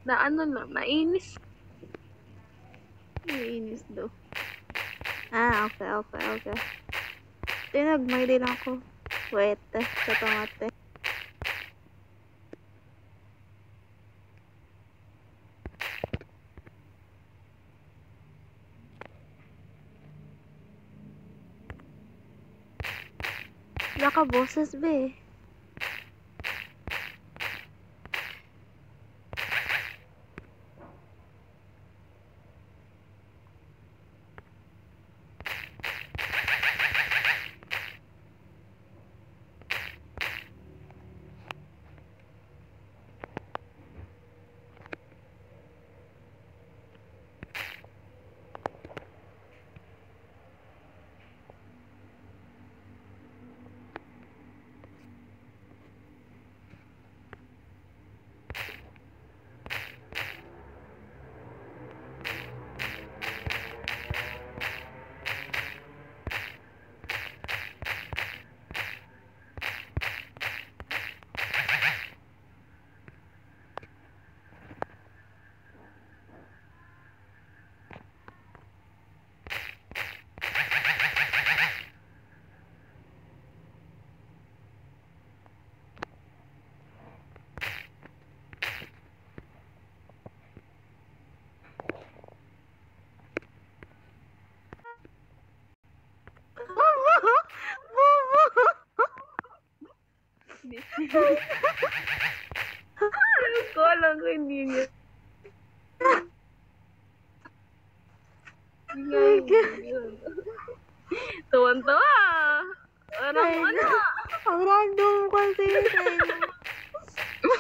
Na ano na, nainis. Naiinis daw. Okay. Tinagmay din ako. Wait, sa tomate. Nakaboses ba eh. Alam ko hindi niya. Tuwan-tuwa. Ano? Ang random kasi.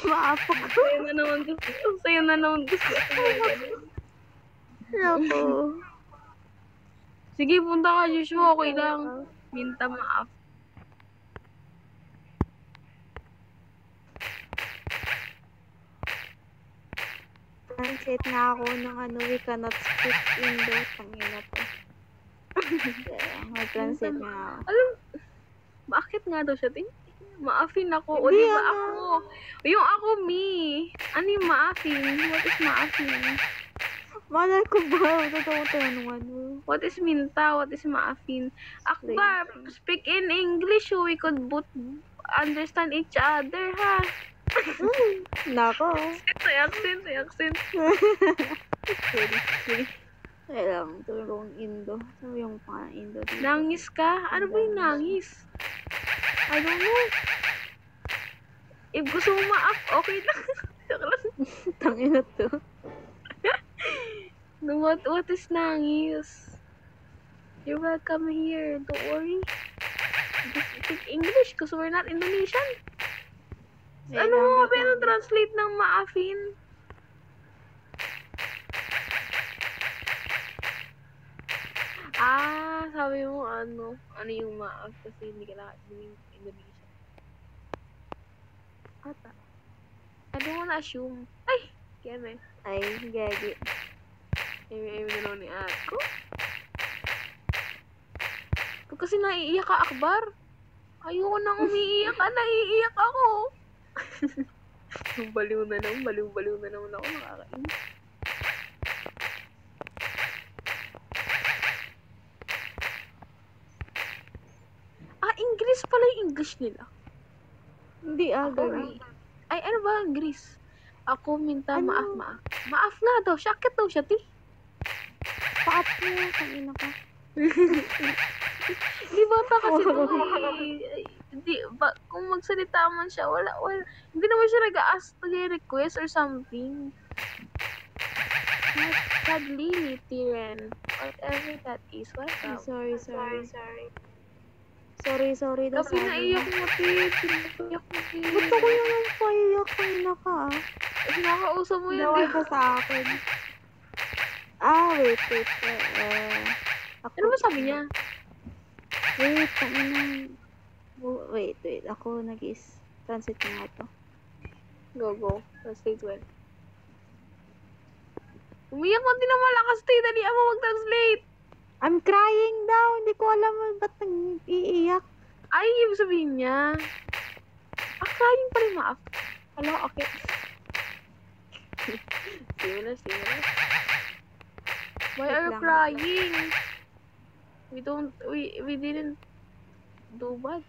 Maapok ko. Sa'yo na naman gusto. Ako. Sige, punta ka, Joshua. Okay lang. Minta maaf. Translate nga ako ng we cannot speak English. Pangina to. Mag-translate nga ako. Alam, bakit nga daw siya? Maafin ako. O diba ako? Yung ako, me. Ano yung maafin? What is maafin? Malay ko ba? Totoo tanungan mo. What is minta? What is maafin? Akbar, speak in English so we could both understand each other, ha? Nako. Accent. Sorry. Kailang tulong Indo. Ano yung pang Indo dito? Nangis ka? Ano ba yung nangis? I don't know. If gusto mo maaf, okay lang. Tangina to. No, what is nangis? You're welcome here. Don't worry. Just speak English because we're not Indonesian. Ano mo pero translate ng maafin? Sabi mo ano yung maaf kasi hindi ka nakasing Indonesia. Ata. I don't wanna assume. Ay! Kaya Ay, gagi. Emi na naman ni ako. Kasi naiiyak ka, Akbar. Ayoko nang umiiyak ka, naiiyak ako. Baliw na naman ako, nakakainis. English pala yung English nila. Hindi gagi. Ay, ano ba English? Ako minta maaf. Maaf nga daw, sakit daw siya, ti. Paap mo, kanina ka. Di ba pa kasi kung magsalita man siya, wala, hindi naman siya nag-ask request or something. Sadly, Tiren. Whatever that is, what up? Sorry. Sorry. Kasi naiyak mo, ti. Ba't ako yung paiyak? Kanina ka, Kasi nakausap mo yun, Nawal ka sa akin. Wait. Ano ba sabi niya? Wait. Ako translate nga to. Go. Translate well. Umiyak mo din na malakas, ti. Dali mo mag-translate. I'm crying daw. Hindi ko alam ba't nag-iiyak. Ay, ibig sabihin niya. Crying pa rin maaf. Hello, okay. Similar, similar. Why Wait are you lang, wait lang. crying? We didn't do bad.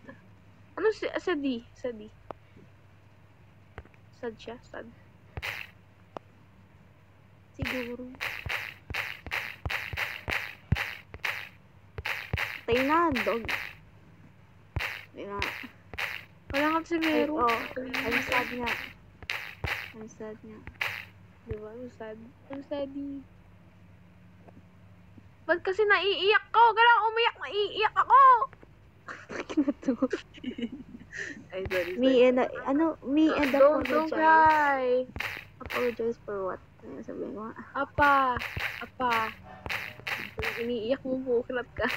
Ano sa D? Sa D. Sad siya, sad. Siguro. Tayo na, dog. Wala. Wala nga si Ay, Meron. oh. I'm sad nga. I'm sad nga. Diba? I'm sad. I'm saddy. Ba't kasi naiiyak ko? Kailangan umiyak, naiiyak ako! Na to. Ay, sorry, Me and, me and Don't apologize. cry! Apologize for what? Ano sabihin ko nga? Apa. Iniiyak mo buklat ka.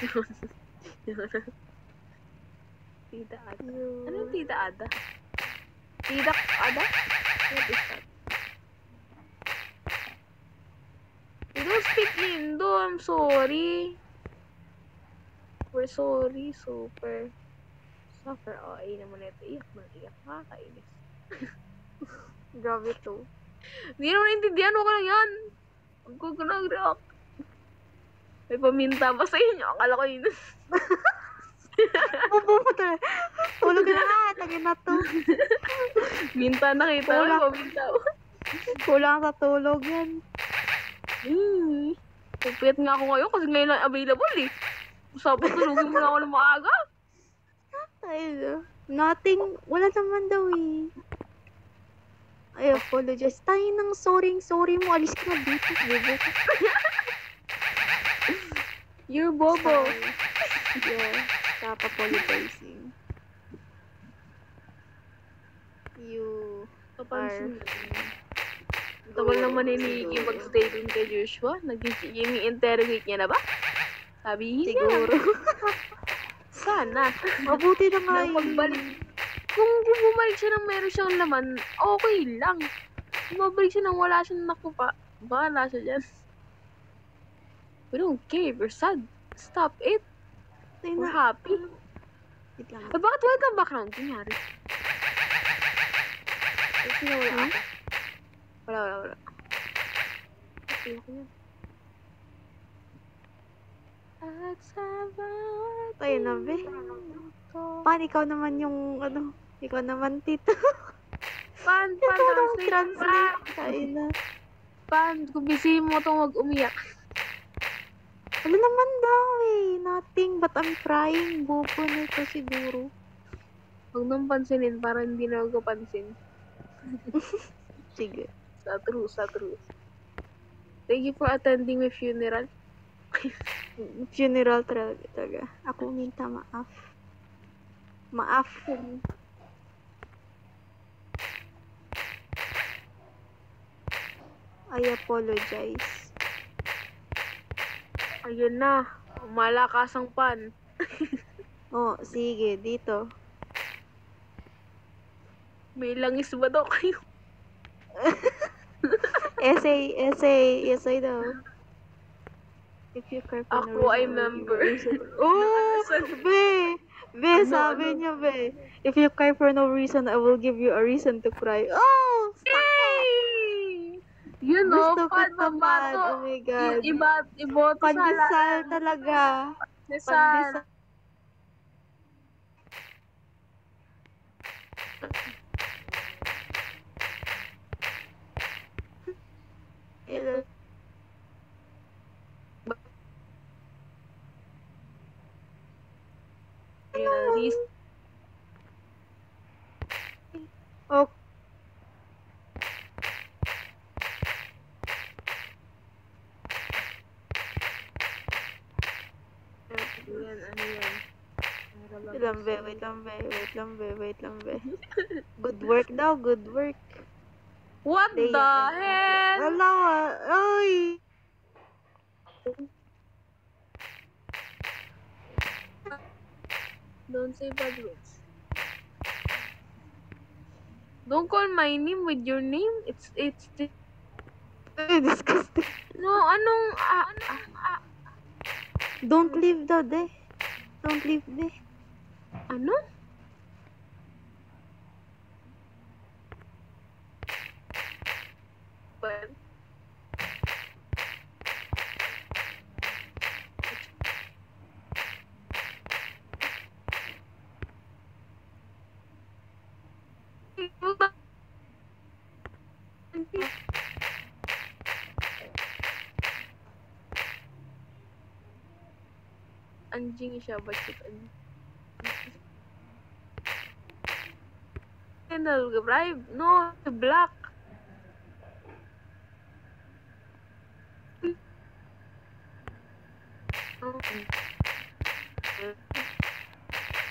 Tita Ada. Ano yung Tita Ada? Tita Ada? What is that? You don't speak Indo. I'm sorry. We're sorry. Super. Suffer. Oh, ay naman ito. Iyak. Nakakainis. Grabe to. Hindi naman naintindihan. Huwag ka lang yan. Huwag ko nag-react. May paminta pa sa inyo. Akala ko yun. Pupunta. Tulog na nga. Tagin na to. Minta nakita. May paminta. Kulang sa tulog yan. Pupiyat nga ako ngayon kasi ngayon lang available eh. Sabi tulogin mo na ako ng maaga. Tayo. Nothing. Wala naman daw eh. Ay, apologize. Tayo ng sorry mo. Alis ka na dito. Bobo ka. You're bobo. Yeah. Stop apologizing. You Papansin. are... Tagal naman mag-stay din kay Joshua. Ini-interrogate niya na ba? Sabi niya. Siguro. Sana. Mabuti na nga Nang pagbalik. Kung bumalik siya ng meron siyang laman, okay lang. Kung mabalik siya nang wala siyang nakupa, bahala siya dyan. We don't care if you're sad. Stop it. We're happy. Wait lang. Eh, bakit white ang background? Kunyari. Sino wala ako? Wala. Okay, ako yan. At sa bawat Tayo na, be. Paano ikaw naman yung, ikaw naman, tito. Translate. Tayo na. Kung busy mo itong mag-umiyak. Wala naman daw eh. Nothing but I'm crying. Bobo na ito siguro. Huwag nang pansinin para hindi na ako pansin. Sige. Sa true. Thank you for attending my funeral. Funeral talaga. Ako minta maaf. Maaf. I apologize. Ayun na. Malakas ang pan. Oh, sige. Dito. May langis ba daw kayo? Essay daw. If you cry for Ako ay member. Oh! Be! Be, sabi niya, be. If you cry for no reason, I will give you a reason to cry. Oh! Yay! You know, Gusto ko pan to, mabato. Oh my God. Iboto sa Pandesal talaga. Pandesal. Oh. Wait lang, be. Good work daw, good work. What the hell? Wala, ay! Don't say bad words. Don't call my name with your name. It's Disgusting. no, anong Don't leave daw, de. Don't leave, de. ano? But anjing siya, bacot anjing. Kendall, bribe? No, black. Okay.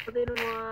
Pati ng mga